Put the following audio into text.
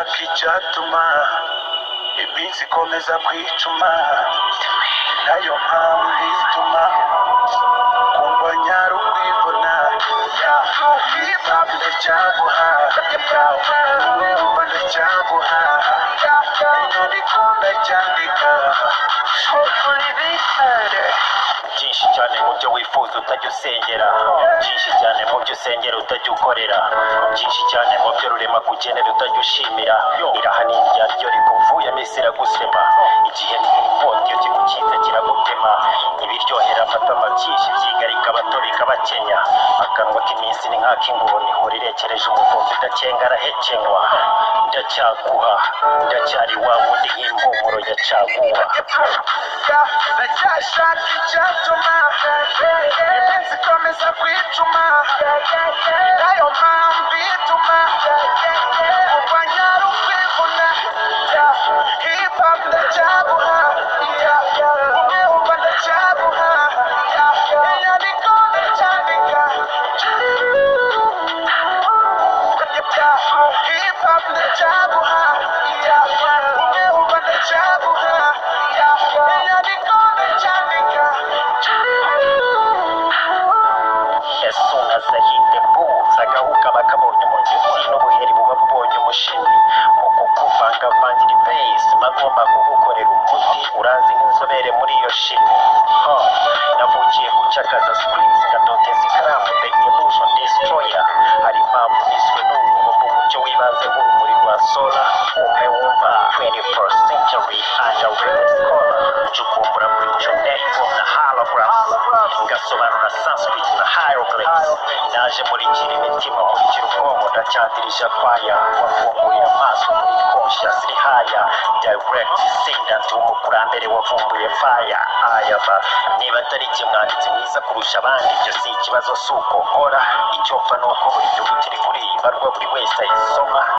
ndashaka icyatuma iminsi ikomeza kwicuma, nayo mpamvu ituma kumva nyari ukwibona. Hip hop ndacyaguha, umwumva ndacyaguha, inyoni ikunda cyandika. Hopefully be better. byinshi cyane mu byo wifuza utajya usengera, byinshi cyane mu byo usengera utajya ukorera, byinshi cyane mu byo rurema kugenera utajya ushimira. Iraha ni iryaryo rikuvuyemo isi iragusema, igihe ni nk'inkota iyo kigukinze kiragutema. Ibiryohera amatama byinshi byigarika abato bikabakenya, akanwa k'iminsi ni nk'ak'inguni ihora irekereje umuvuzi udakenga arahekenywa. Ndacyaguha, ndacyari wa wundi nk'impumuro ya caguwa. Ndacyashaka icyatuma iminsi ikomeza kwicuma, nayo mpamvu ituma kumva nyari ukwibona. Hip hop ndacyaguha, umwumva ndacyaguha, inyoni ikunda cyandika. Hip hop ndacyaguha, umwumva ndacyaguha, inyoni ikunda cyandika. As soon as I hit the booth, agahu kaba kabonye umugezi n'ubuheri buba bubonye umushimi. Mu kukuvangavangira ipesi magomba kugukorera umuti, urazi nk'inzobere muri iyo shimi. Navukiye gucakaza scripts ngatoteza ikaramu, the illusion destroyer. Hari impamvu niswe n'ubu mu mucyo wibanze nk'urumuri rwa sola. Umwe wumva 21st century underrated scholar, ncukumbura bridge network na holograms, ngasobanura Sanskrit na hieroglyphs. Naje murikira imitima, murikira ubwonko, ndacyandirisha kwaya. Wafunguriye amaso muri consciously higher, direct descendant w'umukurambere wavumbuye fire. Ayaba niba atari ikimwanditsi mwiza kurusha abandi, ibyo si ikibazo, si uko nkora. Icyo mfa ni uko buri nyuguti iri kuri iyi barwa buri wese ayisoma.